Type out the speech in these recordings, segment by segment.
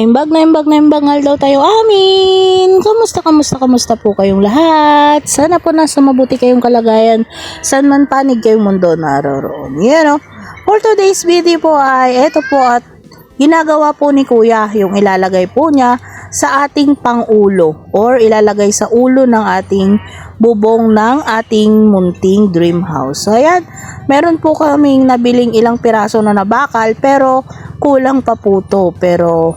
Naimbag daw tayo amin. Kamusta po kayong lahat? Sana po nasa mabuti kayong kalagayan. San man panig kayong mundo naroroon. For today's video po ay eto po at ginagawa po ni Kuya yung ilalagay po niya sa ating pangulo or ilalagay sa ulo ng ating bubong ng ating munting dream house. So ayan, meron po kaming nabiling ilang piraso na nabakal pero kulang pa po to. Pero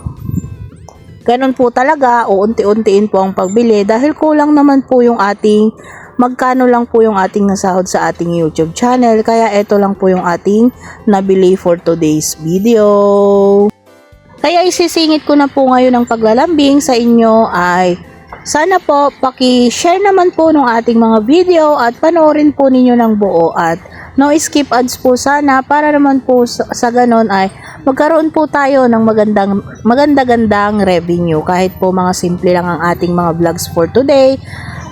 ganun po talaga, uunti-untiin po ang pagbili dahil kulang naman po yung ating, magkano lang po yung ating nasahod sa ating YouTube channel. Kaya ito lang po yung ating nabili for today's video. Kaya isisingit ko na po ngayon ang paglalambing sa inyo ay sana po paki-share naman po ng ating mga video at panoorin po ninyo ng buo at no skip ads po sana para naman po sa ganon ay magkaroon po tayo ng magandang revenue. Kahit po mga simple lang ang ating mga vlogs for today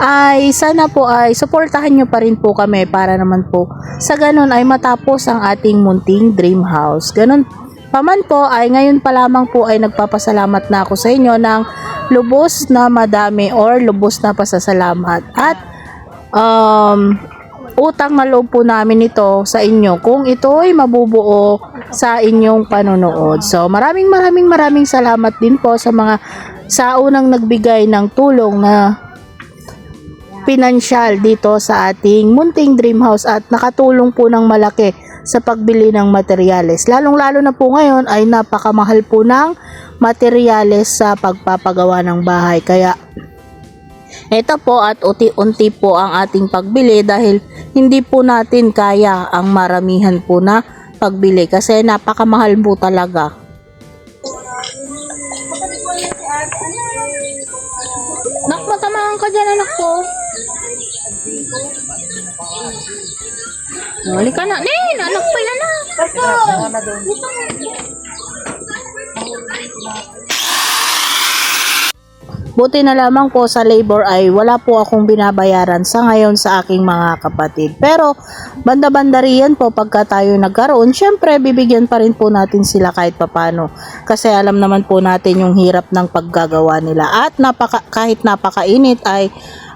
ay sana po ay suportahan nyo pa rin po kami para naman po sa ganon ay matapos ang ating munting dream house. Ganon paman po ay ngayon pa lamang po ay nagpapasalamat na ako sa inyo ng lubos na madami or lubos na pasasalamat at utang na loob po namin ito sa inyo kung ito ay mabubuo sa inyong panonood. So maraming salamat din po sa unang nagbigay ng tulong na pinansyal dito sa ating munting dream house at nakatulong po ng malaki sa pagbili ng materyales. Lalong-lalo na po ngayon ay napakamahal po ng materyales sa pagpapagawa ng bahay. Kaya ito po at unti-unti po ang ating pagbili dahil hindi po natin kaya ang maramihan po na pagbili kasi napakamahal po talaga. Nak, matamaan ka dyan anak ko. Halika na. Nen, anak pa yan na. Buti na lamang po sa labor ay wala po akong binabayaran sa ngayon sa aking mga kapatid. Pero banda-banda riyan po pagka tayo nagkaroon, syempre bibigyan pa rin po natin sila kahit papano. Kasi alam naman po natin yung hirap ng paggagawa nila. At kahit napakainit ay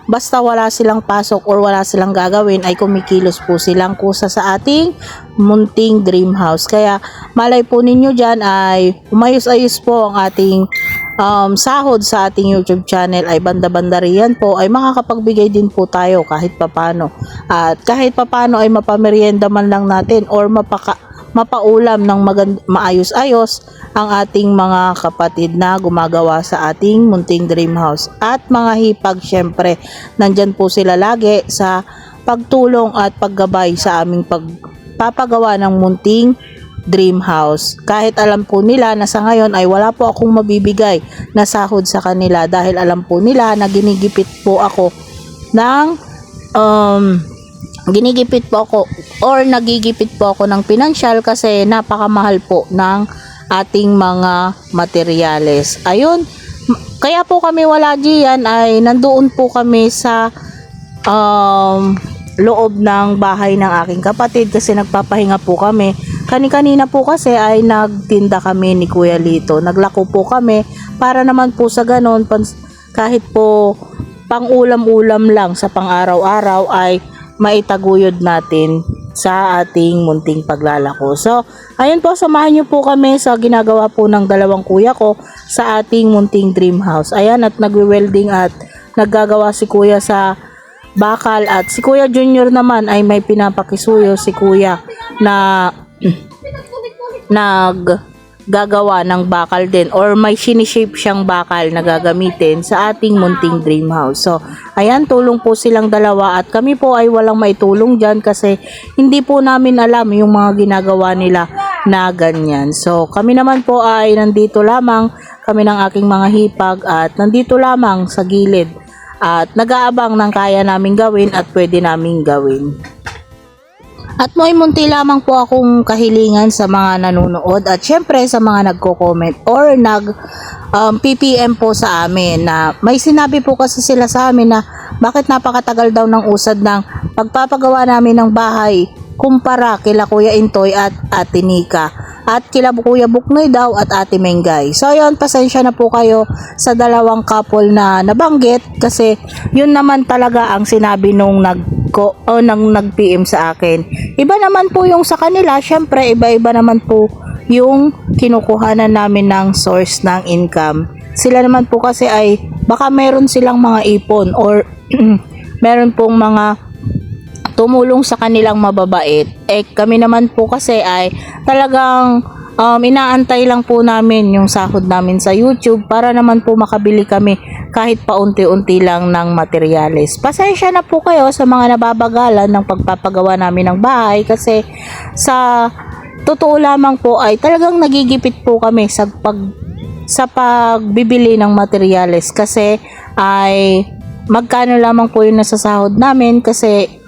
basta wala silang pasok or wala silang gagawin ay kumikilos po silang kusa sa ating munting dream house. Kaya malay po ninyo dyan ay umayos-ayos po ang ating sahod sa ating YouTube channel ay banda-banda riyan po ay makakapagbigay din po tayo kahit papano. At kahit papano ay mapamerienda man lang natin or mapaulam ng maayos-ayos ang ating mga kapatid na gumagawa sa ating munting dream house. At mga hipag syempre, nandyan po sila lagi sa pagtulong at paggabay sa aming pagpapagawa ng munting dream house. Kahit alam po nila na sa ngayon ay wala po akong mabibigay na sahod sa kanila dahil alam po nila na ginigipit po ako nagigipit po ako ng pinansyal kasi napakamahal po ng ating mga materyales. Ayun, kaya po kami wala diyan ay nandoon po kami sa loob ng bahay ng aking kapatid kasi nagpapahinga po kami. Kani-kanina po kasi ay nagtinda kami ni Kuya Lito. Naglako po kami para naman po sa ganon kahit po pang ulam-ulam lang sa pang-araw-araw ay maitaguyod natin sa ating munting paglalako. So, ayun po, samahan niyo po kami sa ginagawa po ng dalawang kuya ko sa ating munting dream house. Ayan, at nagwe-welding at naggagawa si Kuya sa bakal at si Kuya Junior naman ay may pinapakisuyo si Kuya na naggagawa ng bakal din or may sinishape siyang bakal na gagamitin sa ating munting dream house. So, ayan, tulong po silang dalawa at kami po ay walang maitulong dyan kasi hindi po namin alam yung mga ginagawa nila na ganyan. So, kami naman po ay nandito lamang, kami ng aking mga hipag at nandito lamang sa gilid at nag-aabang ng kaya namin gawin at pwede namin gawin. At may munti lamang po akong kahilingan sa mga nanonood at syempre sa mga nagko-comment or PPM po sa amin na may sinabi po kasi sila sa amin na bakit napakatagal daw ng usad ng pagpapagawa namin ng bahay kumpara kila Kuya Intoy at Ate Nika. at kila Kuya Buknoy daw at Ate Mengay. So yun, pasensya na po kayo sa dalawang couple na nabanggit kasi yun naman talaga ang sinabi nung nag-PM sa akin. Iba naman po yung sa kanila, syempre iba-iba naman po yung kinukuhanan namin ng source ng income. Sila naman po kasi ay baka meron silang mga ipon or meron pong mga tumulong sa kanilang mababait. Kami naman po kasi ay talagang inaantay lang po namin yung sahod namin sa YouTube para naman po makabili kami kahit paunti-unti lang ng materyales. Pasensya na po kayo sa mga nababagalan ng pagpapagawa namin ng bahay kasi sa totoo lamang po ay talagang nagigipit po kami sa pagbibili ng materyales kasi ay magkano lamang po yung nasasahod namin kasi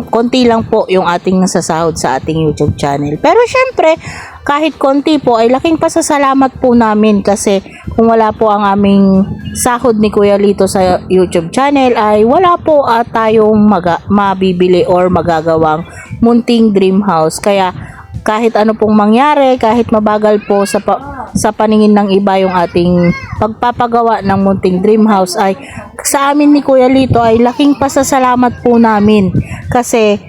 konti lang po yung ating nasasahod sa ating YouTube channel. Pero syempre, kahit konti po ay laking pasasalamat po namin kasi kung wala po ang aming sahod ni Kuya Lito sa YouTube channel ay wala po tayong mabibili or magagawang munting dream house. Kaya kahit ano pong mangyari, kahit mabagal po sa paningin ng iba yung ating pagpapagawa ng munting dream house ay sa amin ni Kuya Lito ay laking pasasalamat po namin kasi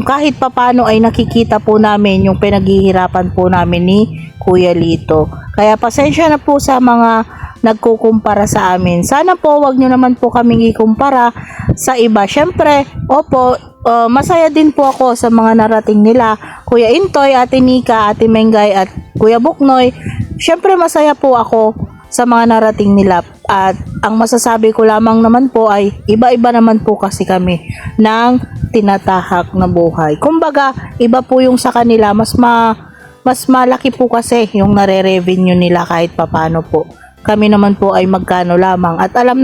kahit papano ay nakikita po namin yung pinaghihirapan po namin ni Kuya Lito. Kaya pasensya na po sa mga nagkukumpara sa amin. Sana po wag nyo naman po kaming ikumpara sa iba. Syempre, opo, masaya din po ako sa mga narating nila. Kuya Intoy, Ate Nika, Ate Mengay at Kuya Buknoy. Syempre masaya po ako sa mga narating nila. At ang masasabi ko lamang naman po ay iba-iba naman po kasi kami ng tinatahak na buhay. Kumbaga, iba po yung sa kanila. Mas malaki po kasi yung nare-revenue nila kahit papano po. Kami naman po ay magkano lamang. At alam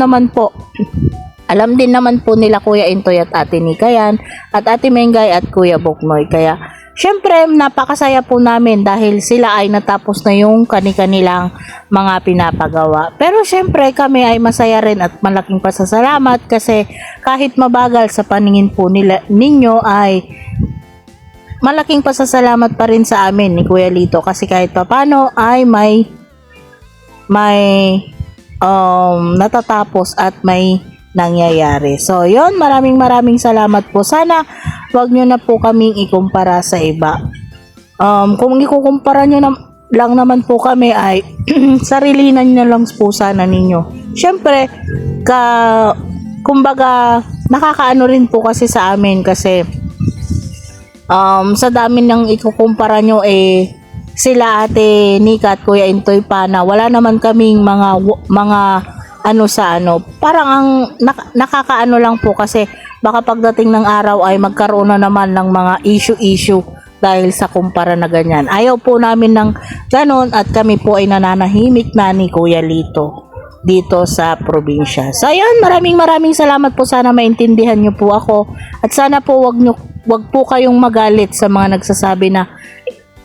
din naman po nila Kuya Intoy at Ate Nika yan, at Ate Mengay at Kuya Buknoy. Kaya, syempre, napakasaya po namin dahil sila ay natapos na yung kanilang mga pinapagawa. Pero syempre, kami ay masaya rin at malaking pasasalamat kasi kahit mabagal sa paningin po ninyo ay malaking pasasalamat pa rin sa amin ni Kuya Lito kasi kahit papano ay may natatapos at may nangyayari. So, yon, maraming salamat po. Sana wag nyo na po kaming ikumpara sa iba. Kung ikukumpara nyo lang naman po kami ay sarilinan nyo lang po sana ninyo. Syempre, kumbaga, nakakaano rin po kasi sa amin kasi sa dami ng ikukumpara nyo sila Ate Nika at Kuya Intoy pa na wala naman kaming mga ano sa ano. Parang ang nakakaano lang po kasi baka pagdating ng araw ay magkaroon na naman ng mga issue dahil sa kumpara na ganyan. Ayaw po namin ng ganon at kami po ay nananahimik na ni Kuya Lito dito sa probinsya. So ayun, maraming salamat po. Sana maintindihan nyo po ako at sana po wag po kayong magalit sa mga nagsasabi na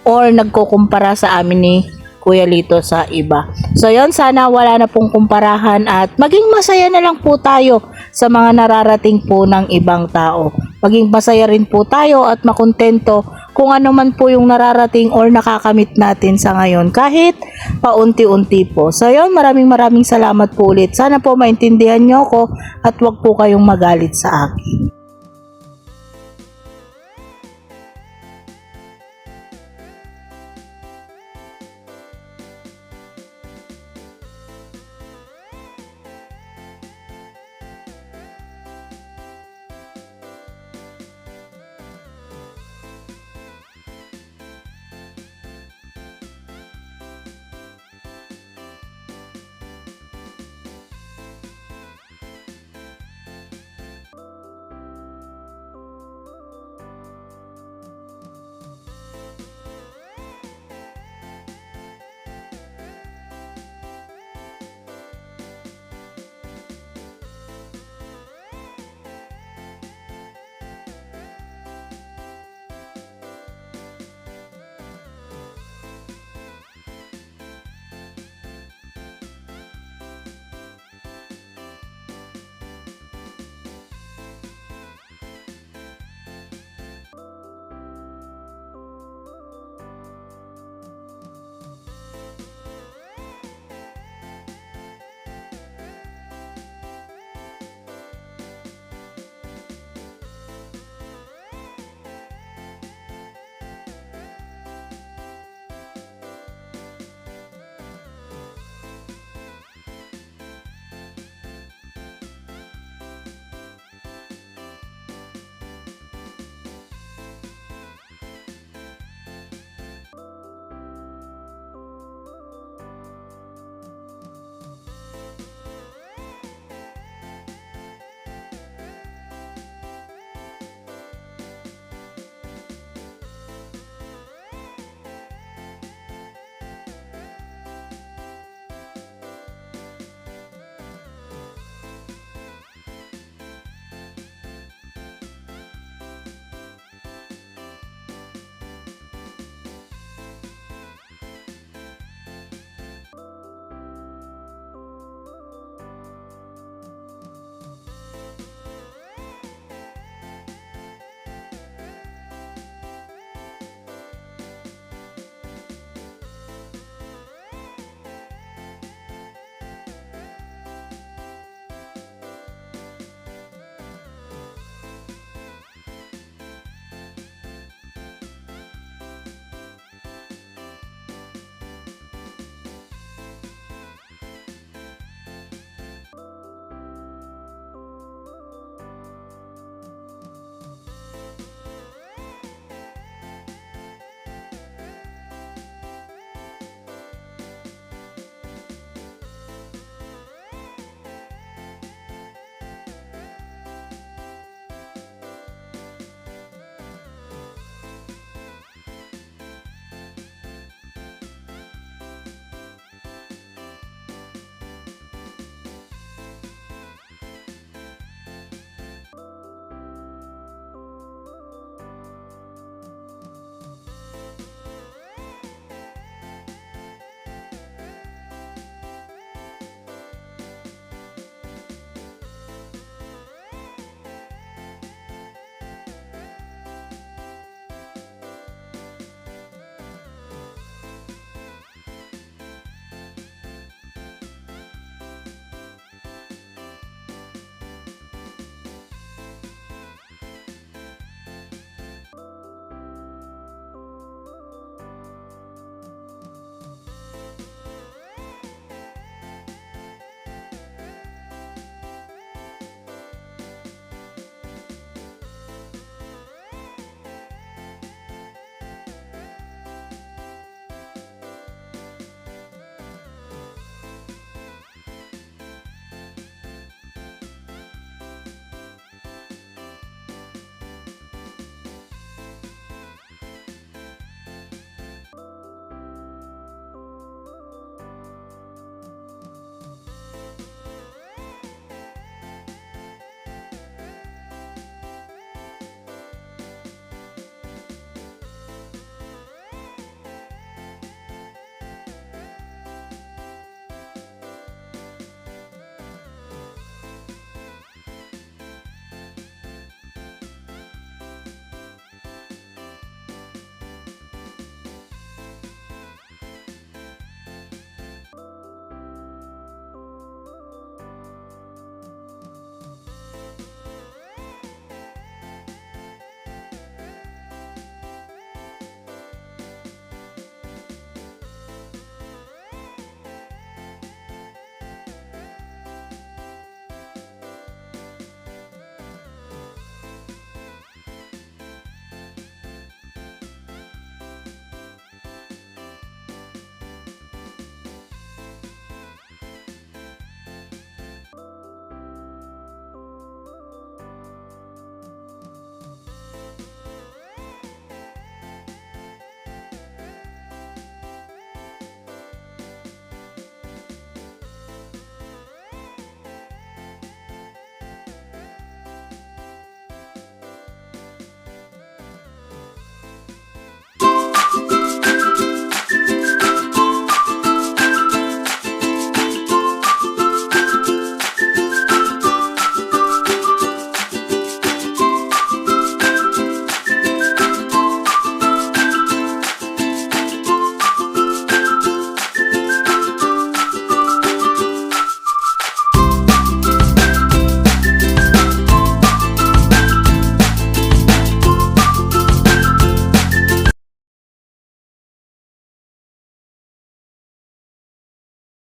or nagkukumpara sa amin ni Kuya Lito sa iba. So yon, sana wala na pong kumparahan at maging masaya na lang po tayo sa mga nararating po ng ibang tao. Maging masaya rin po tayo at makontento kung ano man po yung nararating or nakakamit natin sa ngayon kahit paunti-unti po. So yon, maraming salamat po ulit. Sana po maintindihan nyo ako at wag po kayong magalit sa akin.